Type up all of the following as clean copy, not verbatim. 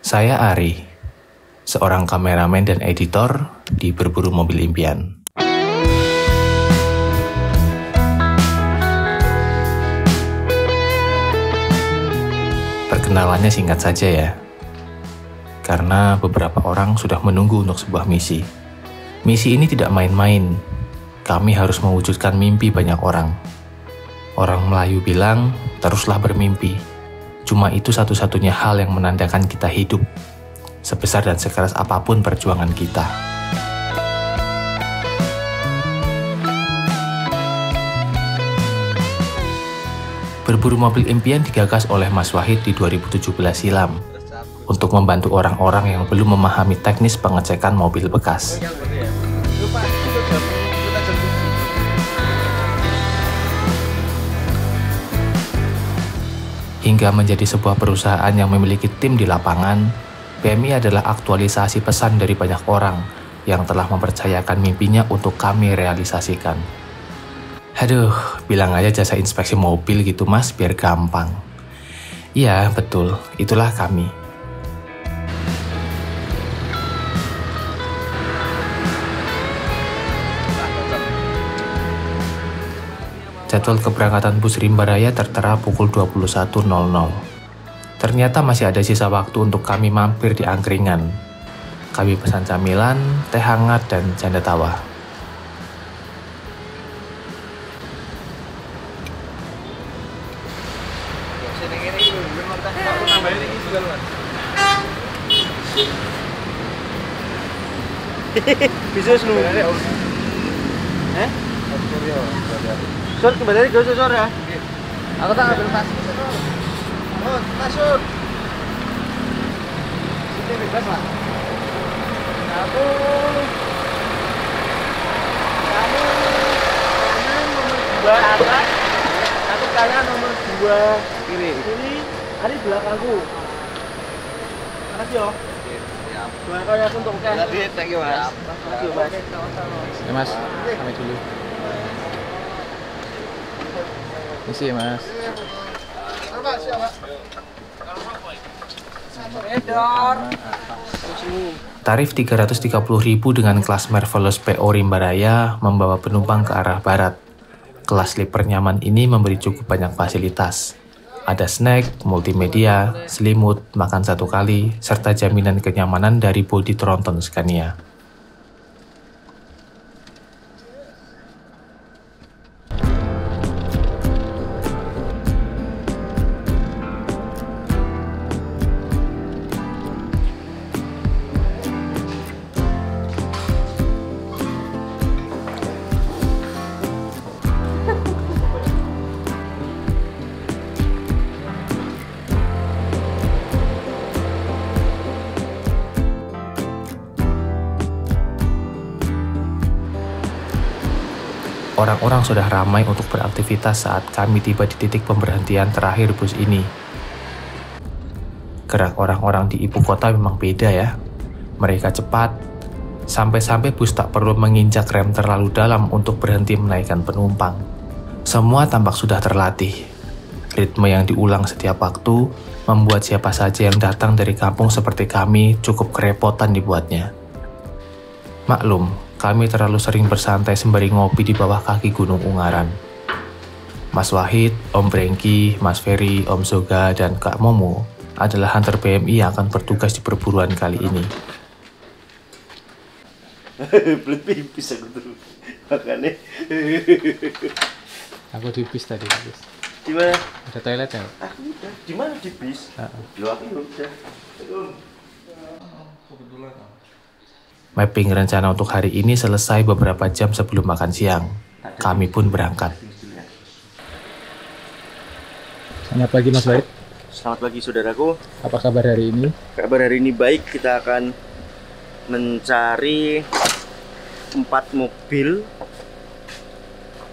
Saya Ari, seorang kameramen dan editor di Berburu Mobil Impian. Perkenalannya singkat saja ya, karena beberapa orang sudah menunggu untuk sebuah misi. Misi ini tidak main-main, kami harus mewujudkan mimpi banyak orang. Orang Melayu bilang, teruslah bermimpi. Cuma itu satu-satunya hal yang menandakan kita hidup, sebesar dan sekeras apapun perjuangan kita. Berburu Mobil Impian digagas oleh Mas Wahid di 2017 silam untuk membantu orang-orang yang belum memahami teknis pengecekan mobil bekas. Hingga menjadi sebuah perusahaan yang memiliki tim di lapangan, BMI adalah aktualisasi pesan dari banyak orang yang telah mempercayakan mimpinya untuk kami realisasikan. Aduh, bilang aja jasa inspeksi mobil gitu mas, biar gampang. Iya, betul, itulah kami. Jadwal keberangkatan bus Rimba Raya tertera pukul 21.00. Ternyata masih ada sisa waktu untuk kami mampir di angkringan. Kami pesan camilan, teh hangat, dan canda tawa. Bisa lu. Sur kembali ke Sur ya. Aku tak ambil tas. Oh, masuk. Sini bebas lah. Kamu kanan nomor 2 atas. Aku kanan nomor 2 kiri. Ini ada di belakangku. Makasih yo. Siap. Gimana aku untuk ke? Thank you, Mas. Makasih, Mas. Ya Mas, kami dulu. Misi ya Mas. Tarif 330.000 dengan kelas Marvelous PO Rimba Raya membawa penumpang ke arah barat. Kelas sleeper nyaman ini memberi cukup banyak fasilitas. Ada snack, multimedia, selimut, makan satu kali, serta jaminan kenyamanan dari bodi tronton Scania. Orang-orang sudah ramai untuk beraktivitas saat kami tiba di titik pemberhentian terakhir bus ini. Gerak orang-orang di ibu kota memang beda ya. Mereka cepat, sampai-sampai bus tak perlu menginjak rem terlalu dalam untuk berhenti menaikkan penumpang. Semua tampak sudah terlatih. Ritme yang diulang setiap waktu membuat siapa saja yang datang dari kampung seperti kami cukup kerepotan dibuatnya. Maklum, kami terlalu sering bersantai sembari ngopi di bawah kaki Gunung Ungaran. Mas Wahid, Om Brengki, Mas Ferry, Om Zoga, dan Kak Momo adalah hunter BMI yang akan bertugas di perburuan kali ini. Belut pipis aku tuh. Makanya. Aku di bis tadi, bis. Di mana? Ada toilet ya? Aku udah. Di mana di bis? Loh aku udah. Kebetulan. Mapping rencana untuk hari ini selesai beberapa jam sebelum makan siang. Kami pun berangkat. Selamat pagi Mas Wahid. Selamat pagi saudaraku. Apa kabar hari ini? Kabar hari ini baik. Kita akan mencari 4 mobil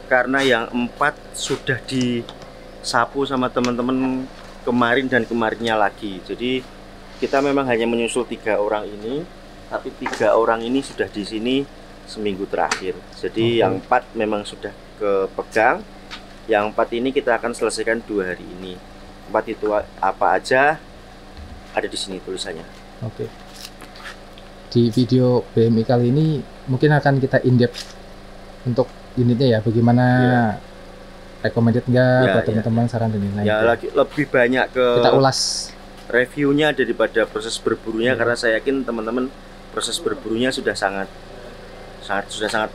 karena yang 4 sudah disapu sama teman-teman kemarin dan kemarinnya lagi. Jadi kita memang hanya menyusul 3 orang ini. Tapi 3 orang ini sudah di sini seminggu terakhir. Jadi yang 4 memang sudah kepegang. Yang 4 ini kita akan selesaikan 2 hari ini. 4 itu apa aja ada di sini tulisannya. Oke. Di video BMI kali ini mungkin akan kita in-depth untuk unitnya ya, bagaimana recommended nggak Ya, buat ya. teman-teman, saran dan lain-lain. Ya lagi lebih banyak ke Kita ulas. reviewnya daripada proses berburunya, karena saya yakin teman-teman proses berburunya sudah sangat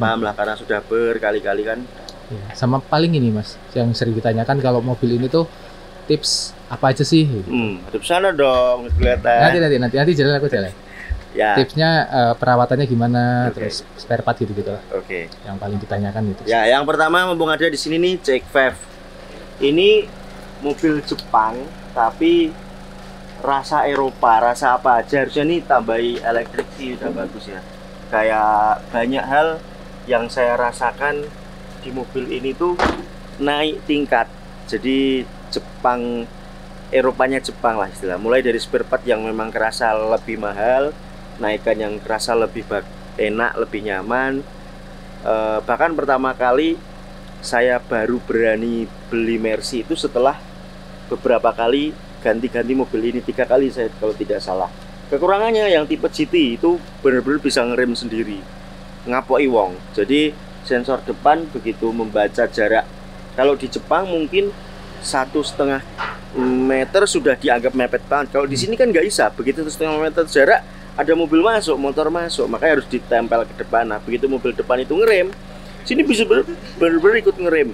paham lah, karena sudah berkali-kali kan. Ya, sama paling ini Mas, yang sering ditanyakan kalau mobil ini tuh tips apa aja sih? Hadap sana dong kelihatan. Nanti jalan aku jalan. Ya. Tipsnya perawatannya gimana, Oke. terus spare part gitu lah. Oke. Yang paling ditanyakan itu. Ya, yang pertama mumpung ada di sini nih, CX-5. Ini mobil Jepang tapi rasa Eropa, rasa apa aja harusnya nih tambahi elektrik sih udah bagus ya. Kayak banyak hal yang saya rasakan di mobil ini tuh naik tingkat. Jadi Jepang, Eropanya Jepang lah istilah. Mulai dari spare part yang memang kerasa lebih mahal, naikan yang kerasa lebih enak, lebih nyaman. Bahkan pertama kali saya baru berani beli Mercy itu setelah beberapa kali ganti-ganti mobil ini, 3 kali saya kalau tidak salah. Kekurangannya yang tipe GT itu benar-benar bisa ngerem sendiri, ngapoi wong. Jadi sensor depan begitu membaca jarak. Kalau di Jepang mungkin 1,5 meter sudah dianggap mepet banget. Kalau di sini kan nggak bisa. Begitu 1,5 meter jarak ada mobil masuk, motor masuk, makanya harus ditempel ke depan. Nah, begitu mobil depan itu ngerem, sini bisa benar-benar ikut ngerem.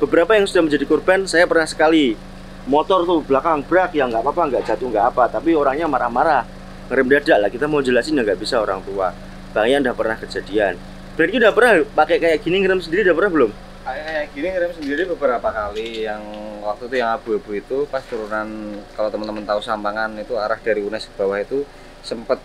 Beberapa yang sudah menjadi korban, saya pernah sekali motor tuh belakang brak ya nggak apa-apa, nggak jatuh nggak apa, tapi orangnya marah-marah, ngerem dadak lah. Kita mau jelasin ya nggak bisa, orang tua. Bangnya udah pernah kejadian. Berarti udah pernah pakai kayak gini ngerem sendiri, udah pernah belum? Kayak gini ngerem sendiri beberapa kali. Yang waktu itu yang abu-abu itu pas turunan, kalau teman-teman tahu Sampangan itu arah dari UNES ke bawah itu sempet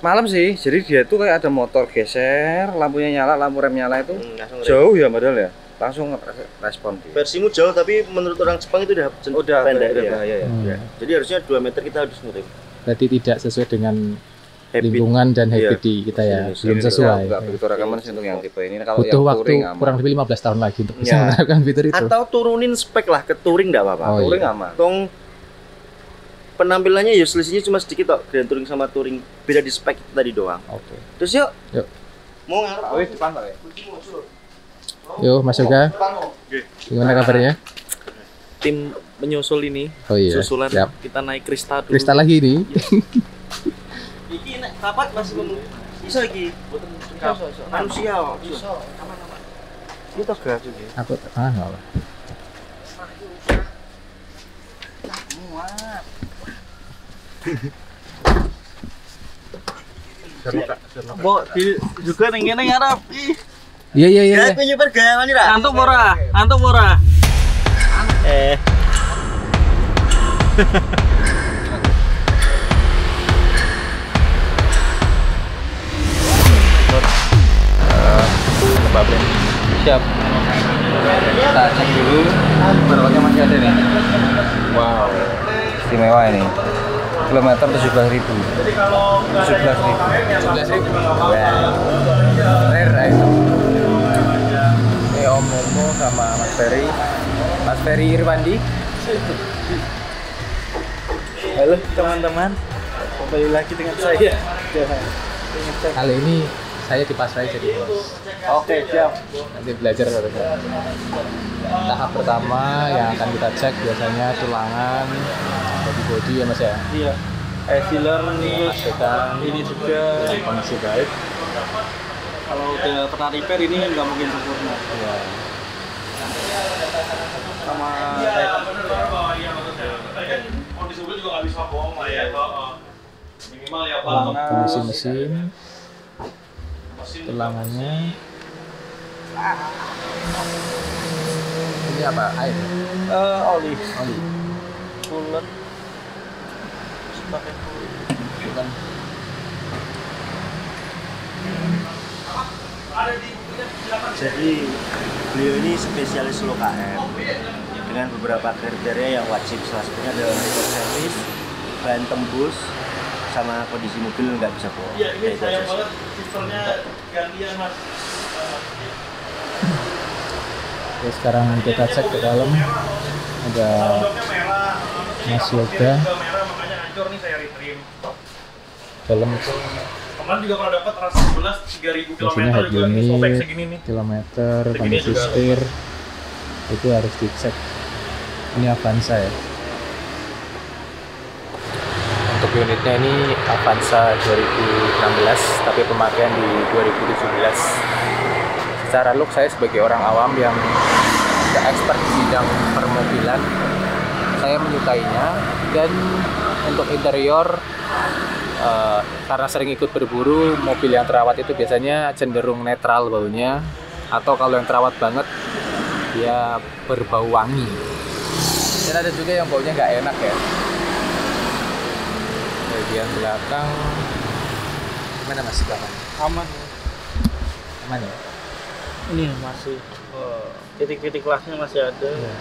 malam sih. Jadi dia tuh kayak ada motor geser, lampunya nyala, lampu rem nyala itu jauh ya padahal ya. Langsung respon dia. Versimu jauh, tapi menurut orang Jepang itu udah pendek ya. bahaya ya. Ya. Jadi harusnya 2 meter kita harus ngerem. Berarti tidak sesuai dengan Habit. lingkungan dan habit Iya. di kita ya, Iya, belum sesuai. Enggak begitu rekaman sih untuk yang tipe ini. Kalau Butuh yang waktu touring aman. kurang lebih 15 tahun lagi untuk bisa Ya. menerapkan fitur itu. Atau turunin spek lah ke touring nggak apa-apa. Oh, Touring iya. aman. Tong penampilannya ya selisihnya cuma sedikit kok, Grand Touring sama Touring, beda di spek itu tadi doang. Oke. Terus yuk. Yuk. Mau ngarep? Oh, depan Pak ya. Yuk Mas Yoga, gimana kabarnya? Tim penyusul ini Oh iya. susulan Siap. kita naik Krista dulu. Kristal lagi ini. Iki nek kapat masih bisa iki. Manusia kok. Bisa. Aman-aman. Ini toh gas iki. Aku nggak apa. Mbok juga ning kene ngarep. Ih, Iya. Ya aku nyebar gaya mani ra. antuk ora? Antuk ora? Siap. Kita cek dulu. Beroknya masih ada nih. Wow. Istimewa ini. Kilometer 17.000. 17.000. Rare item. Ini Om Momo sama Mas Ferry. Mas Ferry Irwandi. Halo teman-teman. Kembali lagi dengan saya. Kali ini saya dipasrai jadi bos. Oke, siap. Nanti belajar dari saya. Tahap pertama yang akan kita cek biasanya tulangan, body ya Mas ya. Iya. Sealer terus Pastikan ini juga kondisi baik. kalau udah pernah repair ini nggak mungkin sempurna. Ya. Sama kondisi mobil juga nggak bisa bohong lah ya. Minimal ya Kondisi mesin, tulangannya. Ini apa? Air. oli. Oli. Coolant. Pakai Bukan. Jadi beliau ini spesialis low KM dengan beberapa kriteria yang wajib. Salah satunya adalah repair service, ban tembus, sama kondisi mobil nggak bisa bohong. Iya, ini Itu sayang aja sih. banget sistemnya gantian mas. Oke, sekarang kita cek ke dalam. Ada Bloknya merah. Mas Yoga. Juga merah makanya hancur nih saya retrim. dalam. Kemarin juga pernah dapat ras 11 3000 km Mesinnya head juga unit, sobek segini nih. kilometer, Segini kondisi juga setir itu harus dicek. Ini Avanza ya. Untuk unitnya ini Avanza 2016 tapi pemakaian di 2017. Secara look saya sebagai orang awam yang tidak expert di bidang permobilan, saya menyukainya. Dan untuk interior, karena sering ikut berburu, mobil yang terawat itu biasanya cenderung netral baunya, atau kalau yang terawat banget dia berbau wangi. Dan ada juga yang baunya nggak enak ya. Bagian belakang mana mas belakang? Aman. Aman ya? Ini masih titik-titik kelasnya masih ada. Iya.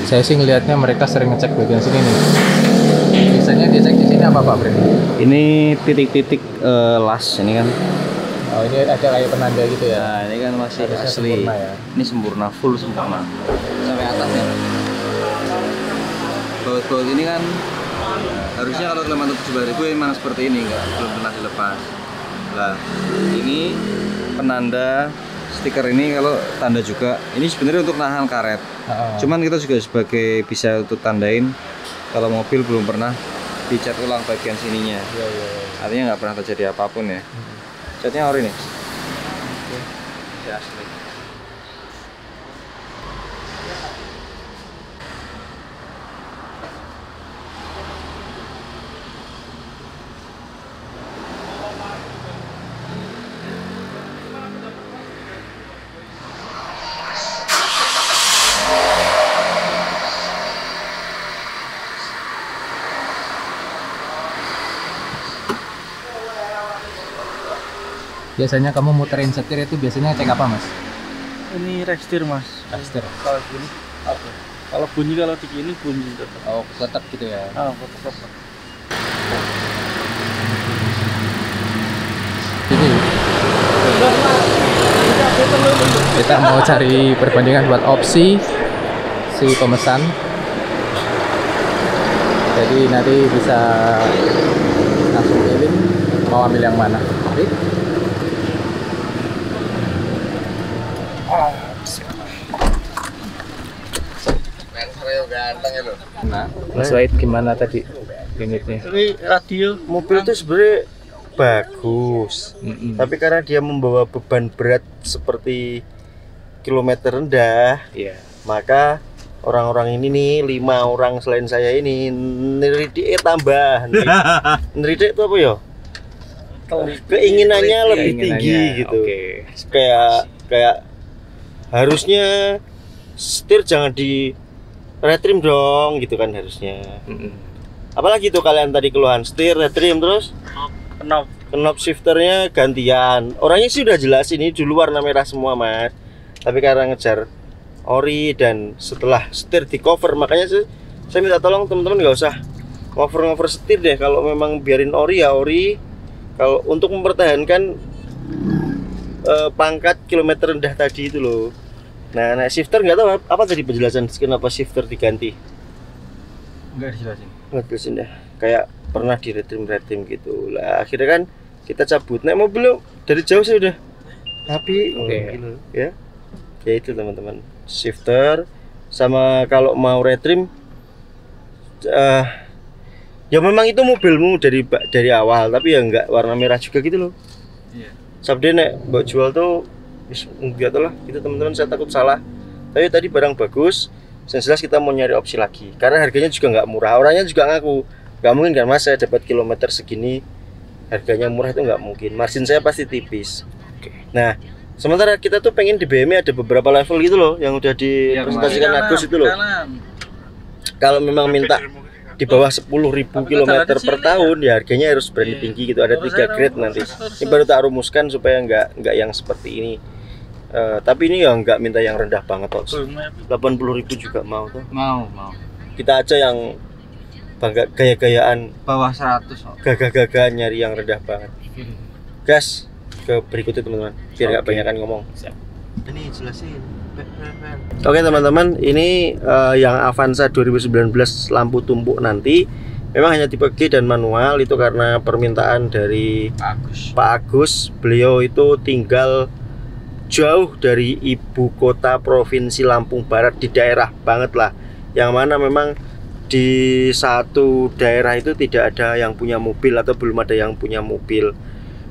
Saya sih ngelihatnya mereka sering ngecek bagian sini nih. Biasanya dicek di sini apa Pak Bre? Ini titik-titik las ini kan. Oh ini ada kayak penanda gitu ya? Nah, ini kan masih Harusnya asli. sempurna ya? Ini sempurna, full sempurna. Sampai atasnya. Baut-baut ini kan harusnya kalau kilometer 17.000 memang seperti ini, belum pernah dilepas. Nah, ini penanda stiker ini kalau tanda juga. Ini sebenarnya untuk nahan karet. Cuman kita juga sebagai bisa untuk tandain kalau mobil belum pernah dicat ulang bagian sininya. Iya. Artinya nggak pernah terjadi apapun ya. Catnya ori nih. Ya, asli. Biasanya kamu muterin setir itu biasanya cek apa mas? Ini rekstir mas. Rekstir. Kalau bunyi apa? Kalau bunyi kalau di sini bunyi tetap. Oh tetap gitu ya? Tetap. Ini kita mau cari perbandingan buat opsi si pemesan. Jadi nanti bisa langsung pilih mau ambil yang mana. Ganteng ya loh. Nah, Mas Wahid gimana tadi unitnya? Ini radio. Mobil itu sebenarnya bagus, tapi karena dia membawa beban berat seperti kilometer rendah, maka orang-orang ini nih 5 orang selain saya ini neridik tambah. Neridik itu apa ya? Keinginannya lebih tinggi gitu. Kayak harusnya setir jangan di retrim dong gitu kan harusnya. Apalagi tuh kalian tadi keluhan setir, retrim terus knob shifternya gantian. Orangnya sih udah jelas ini dulu warna merah semua mas, tapi karena ngejar ori dan setelah setir di cover, makanya saya minta tolong teman-teman nggak usah ngover setir deh. Kalau memang biarin ori ya ori. Kalau untuk mempertahankan pangkat kilometer rendah tadi itu loh. Nah, shifter nggak tahu apa tadi penjelasan kenapa shifter diganti? Enggak dijelasin. Nggak dijelasin dah. Kayak pernah di retrim gitu. Lah akhirnya kan kita cabut. Naik mobil dari jauh saya udah tapi gitu, ya. Ya itu teman-teman. Shifter sama kalau mau retrim ya memang itu mobilmu dari awal, tapi ya nggak warna merah juga gitu loh. Iya. Sabde nek buat jual tuh enggak tahu lah itu teman-teman, saya takut salah. Tapi tadi barang bagus, yang jelas kita mau nyari opsi lagi karena harganya juga nggak murah. Orangnya juga ngaku nggak mungkin kan mas, saya dapat kilometer segini harganya murah, itu nggak mungkin. Margin saya pasti tipis. Nah sementara kita tuh pengen di BMW ada beberapa level gitu loh yang udah dipresentasikan Agus itu loh. Kalau memang minta di bawah 10.000 km per tahun ya harganya harus berani tinggi gitu. Ada 3 grade nanti. Ini baru tak rumuskan supaya nggak yang seperti ini. Tapi ini ya nggak minta yang rendah banget kok. 80.000 juga mau tuh. Mau. Kita aja yang bangga gaya-gayaan Bawah 100. gagah-gagahan nyari yang rendah banget. Gas ke berikutnya teman-teman. Biar nggak banyakan ngomong. Ini jelasin. Oke teman-teman, ini yang Avanza 2019 lampu tumpuk nanti memang hanya tipe G dan manual. Itu karena permintaan dari Pak Agus. Beliau itu tinggal jauh dari ibu kota provinsi Lampung Barat, di daerah banget lah, yang mana memang di satu daerah itu tidak ada yang punya mobil atau belum ada yang punya mobil.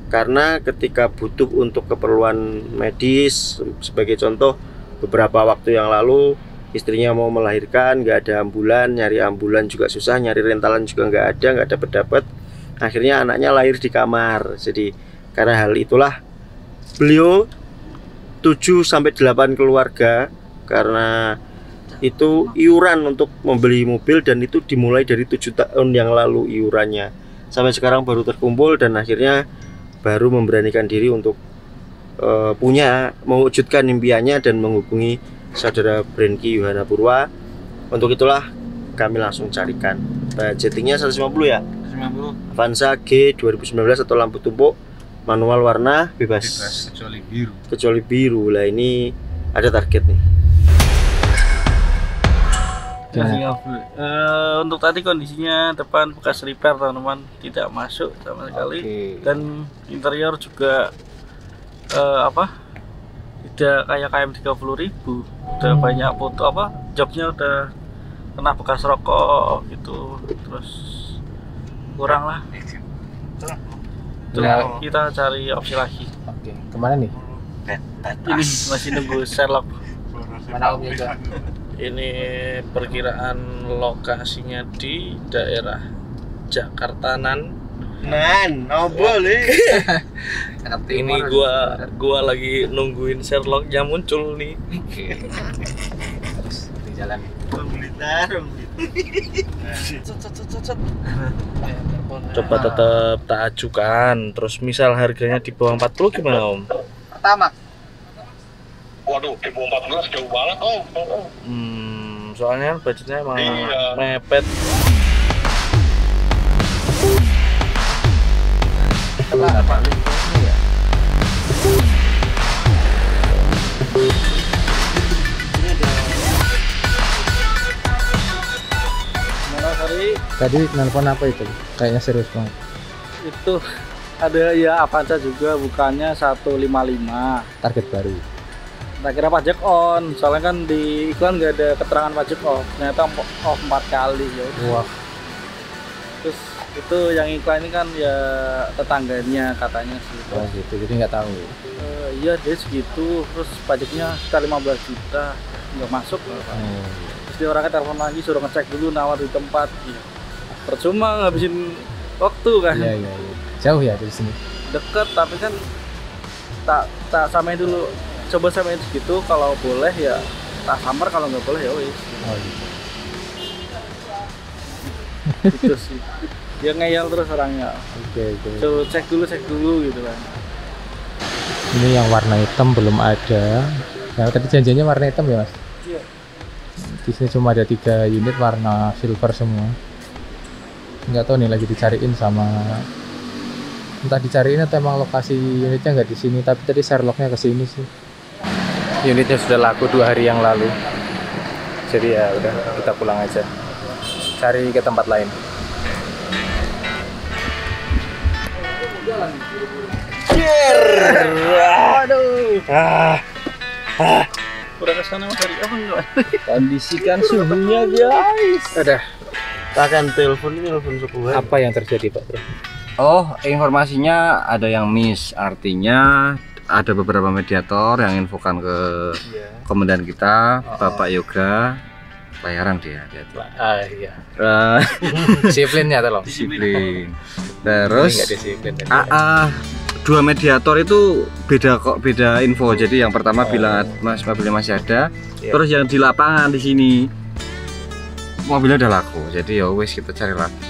Karena ketika butuh untuk keperluan medis, sebagai contoh beberapa waktu yang lalu istrinya mau melahirkan, nggak ada ambulan, nyari ambulan juga susah, nyari rentalan juga nggak dapat. Akhirnya anaknya lahir di kamar. Jadi karena hal itulah beliau 7-8 keluarga, karena itu iuran untuk membeli mobil, dan itu dimulai dari 7 tahun yang lalu iurannya. Sampai sekarang baru terkumpul dan akhirnya baru memberanikan diri untuk mewujudkan impiannya dan menghubungi saudara Brenky Yohana Purwa. Untuk itulah kami langsung carikan. Budgetingnya 150 ya? 150. Avanza G 2019 atau lampu tumpuk, manual warna bebas kecuali biru. Lah ini ada target nih. Untuk tadi kondisinya depan bekas repair teman-teman, tidak masuk sama sekali. Dan interior juga tidak kayak KM 30.000. Udah banyak foto jobnya udah kena bekas rokok gitu, terus kurang lah. Kita cari opsi lagi. Oke, kemana nih? Ini masih nunggu Sherlock. Mana Om Yoga? Ini perkiraan lokasinya di daerah Jakartanan. Boleh. Ini gua lagi nungguin Sherlocknya muncul nih. Terus di jalan. Coba tetap tak ajukan. Terus misal harganya di bawah 40 gimana Om? Pertama. Waduh, di bawah 14 jauh banget Om. Soalnya budgetnya emang mepet. Tadi nelpon apa itu? Kayaknya serius banget. Itu ada ya Avanza juga, bukannya 155. Target baru. Tak kira pajak on, soalnya kan di iklan nggak ada keterangan pajak off, ternyata off 4 kali ya. Wah. Terus itu yang iklan ini kan ya tetangganya katanya sih. Oh gitu, jadi nggak tahu. Iya dia segitu, terus pajaknya sekitar 15 juta, nggak masuk. Terus dia orangnya telepon lagi, suruh ngecek dulu, nawar di tempat. Ya. Percuma ngabisin waktu kan. Iya. Jauh ya dari sini? Deket, tapi kan tak samain dulu. Coba samain segitu, kalau boleh ya tak samar, kalau nggak boleh ya wis. Oh gitu. Gitu sih. Dia ngeyel terus orangnya. Oke. So, cek dulu gitu kan. Ini yang warna hitam belum ada. Nah, tadi janjinya warna hitam ya Mas? Iya. Di sini cuma ada 3 unit warna silver semua. Nggak tahu nih, lagi dicariin sama, entah dicariin atau emang lokasi unitnya nggak di sini. Tapi tadi Sherlocknya ke sini sih. Unitnya sudah laku 2 hari yang lalu. Jadi ya udah, kita pulang aja. Cari ke tempat lain. Udah kesana Mas Hari apa enggak? Kondisikan suhunya guys. Udah. Akan telepon sepuhan. Apa yang terjadi Pak Bro? Oh, informasinya ada yang miss. Artinya ada beberapa mediator yang infokan ke komandan kita, Bapak Yoga. Bayaran dia. Iya. Disiplinnya tolong. Disiplin. Terus Nggak disiplin. 2 mediator itu beda info. Jadi yang pertama bilang Mas mobilnya masih ada. Terus yang di lapangan di sini mobilnya udah laku. Jadi ya wes kita cari lagi.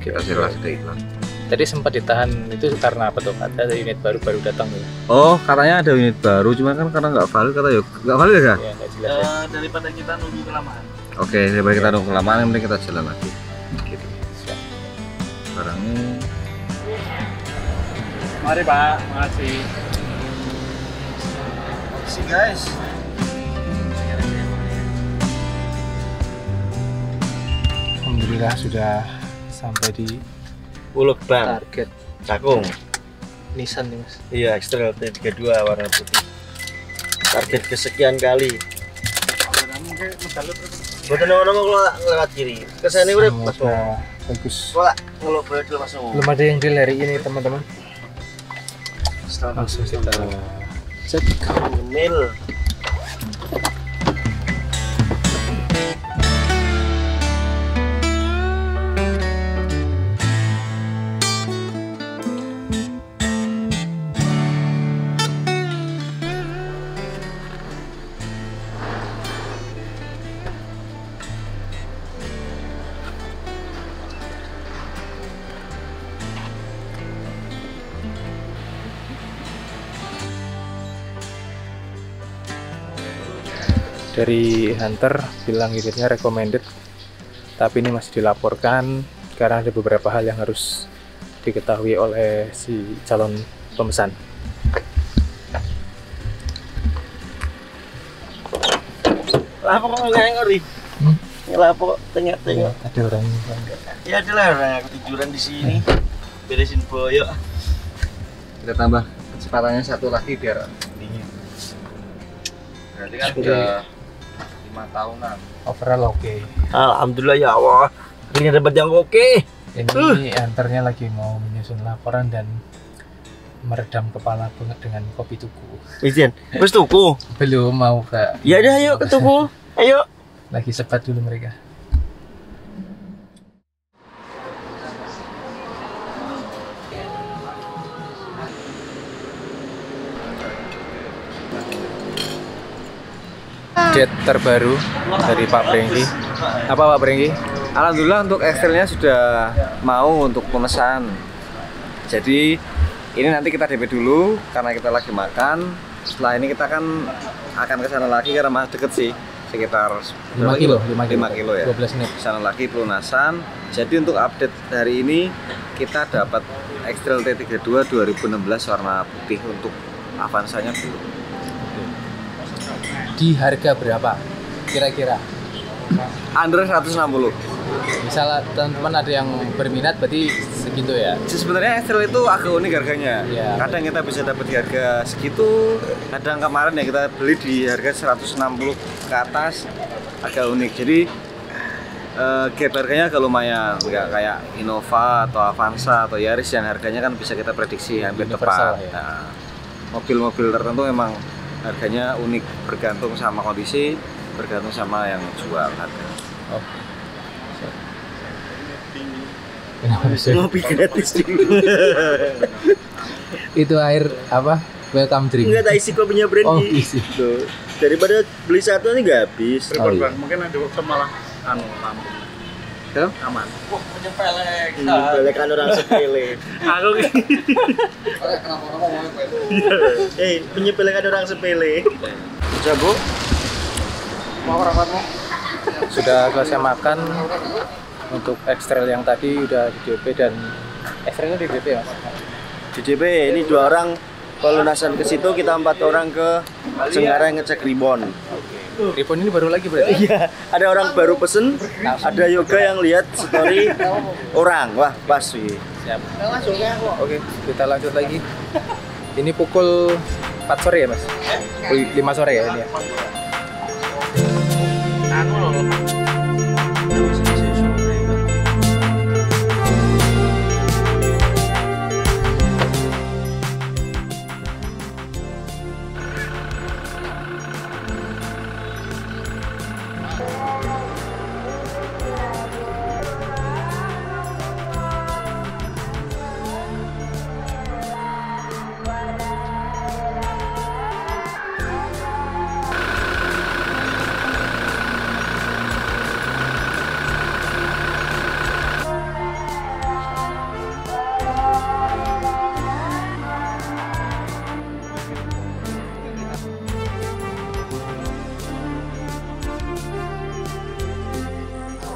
Kita cari lagi ke iklan. Tadi sempat ditahan itu karena apa tuh? Ada unit baru datang tuh. Oh, katanya ada unit baru, cuma kan karena nggak valid, kata ya nggak valid ya? Iya, nggak jelas. Ya. Daripada kita nunggu kelamaan. Oke, daripada kita nunggu kelamaan, yang penting kita jalan lagi. Gitu. Barangnya. Mari Pak, makasih. sih guys. Alhamdulillah sudah sampai di Ulek Bang, target Cakung. Nissan nih mas. Iya, Extrail T32 warna putih. Target kesekian kali. Boten ono kalau lewat kiri. Kesana urip Mas. Semoga bagus. Kok ngelok dulu Mas. Belum ada yang deal hari ini teman-teman. Langsung kita cek. Mil. Dari Hunter bilang unitnya recommended, tapi ini masih dilaporkan karena ada beberapa hal yang harus diketahui oleh si calon pemesan. Lapor kok nggak ngori? Lapor tengok-tengok. Ada orang Ya adalah orang aku tiduran di sini. Beresin boyok. Kita tambah kecepatannya satu lagi biar dingin. Berarti kan udah 5 tahunan. overall oke. Alhamdulillah ya Allah. Ini dapat yang oke. Ini Hunternya lagi mau menyusun laporan dan meredam kepala banget dengan kopi tuku. Izin. Wis tuku. Belum mau ke. Ya udah ayo ke tuku. Ayo. Lagi sebat dulu mereka. Update terbaru dari Pak Brengki. Apa Pak Brengki? Alhamdulillah untuk ekstrilnya sudah mau untuk pemesan. Jadi ini nanti kita DP dulu karena kita lagi makan. Setelah ini kita kan akan ke sana lagi karena masih deket sih, sekitar 5 kilo ya. 12 menit. Sana lagi pelunasan. Jadi untuk update hari ini kita dapat Extrail T32 2016 warna putih untuk Avanza-nya dulu. Di harga berapa kira-kira? Under 160. Misalnya teman-teman ada yang berminat berarti segitu ya. Sebenarnya Extrail itu agak unik harganya. Ya. Kadang kita bisa dapat di harga segitu, kadang kemarin ya kita beli di harga 160 ke atas, agak unik. Jadi gap harganya agak lumayan, nggak kayak Innova atau Avanza atau Yaris yang harganya kan bisa kita prediksi hampir tepat. Ya. Nah, mobil-mobil tertentu memang harganya unik, bergantung sama kondisi, bergantung sama yang jual harga. Oh. Kenapa bisa? Ngopi gratis dulu. Itu air apa? Welcome drink. Enggak tak isi kopinya Brandy. Oh, isi. Tuh. Daripada beli satu ini nggak habis. Oh, iya. Mungkin ada waktu malah lampu. Tuh? Aman. Wah, penyepelek. Belekan orang sepele. Aku Menyepelekan orang sepele. Bisa Bu? mau rapatmu. Sudah selesai makan. Untuk Extrail yang tadi udah di DP dan Extrailnya di DP ya mas? Di DP ini 2 orang pelunasan ke situ, kita 4 orang ke Senggareng ngecek ribon. Ribon ini baru lagi berarti? Iya, ada orang baru pesen, ada yoga yang lihat story orang, wah pas sih. Siap. Oke, kita lanjut lagi. Ini pukul 4 sore ya mas? 5 sore ya ini ya?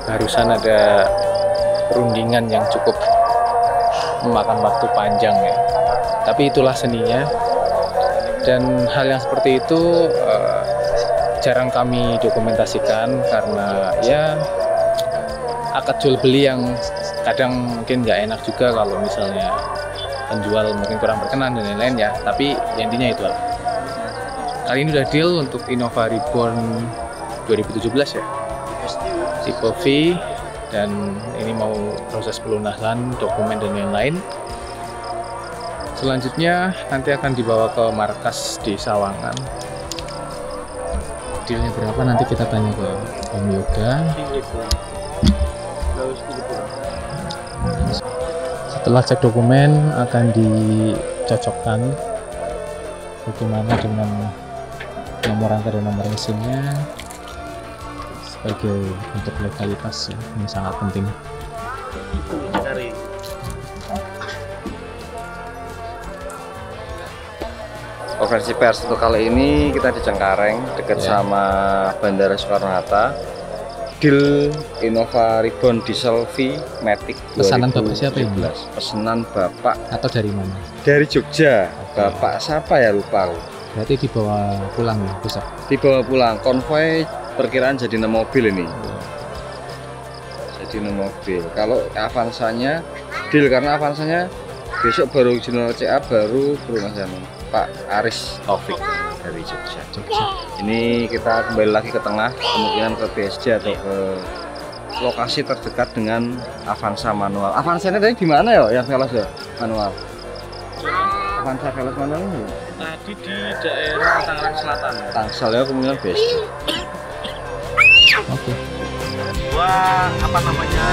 Barusan ada perundingan yang cukup memakan waktu panjang ya. Tapi itulah seninya. Dan hal yang seperti itu jarang kami dokumentasikan karena ya akad jual beli yang kadang mungkin nggak enak juga kalau misalnya penjual mungkin kurang berkenan dan lain-lain ya. Tapi intinya itu lah. Kali ini udah deal untuk Innova Reborn 2017 ya, tipe V, dan ini mau proses pelunasan dokumen dan lain-lain. Selanjutnya nanti akan dibawa ke markas di Sawangan. Dealnya berapa nanti kita tanya ke Om Yoga. Setelah cek dokumen akan dicocokkan bagaimana dengan nomor rangka dan nomor mesinnya sebagai untuk legalitas ya, ini sangat penting. Konferensi pers untuk kali ini kita di Cengkareng dekat sama Bandara Soekarno-Hatta. Deal Innova Reborn Diesel V Matic 2017. Pesanan Bapak siapa ini? Pesanan Bapak Atau dari mana? dari Jogja. Bapak siapa ya, lupa aku. Berarti dibawa pulang ya, besok? Dibawa pulang, konvoy perkiraan jadi 6 mobil ini. Jadi 6 mobil. Kalau Avanzanya deal karena Avanzanya besok baru General CA, baru perumahan Pak Aris Taufik dari Jogja. Ini kita kembali lagi ke tengah, kemungkinan ke BSD atau ke lokasi terdekat dengan Avanza manual. Avanza ini tadi di mana ya yang veloz ya manual? Avanza veloz manual ini? Tadi di daerah Tangerang Selatan. Tangsel ya, kemungkinan BSD. Oke. Wah, apa namanya?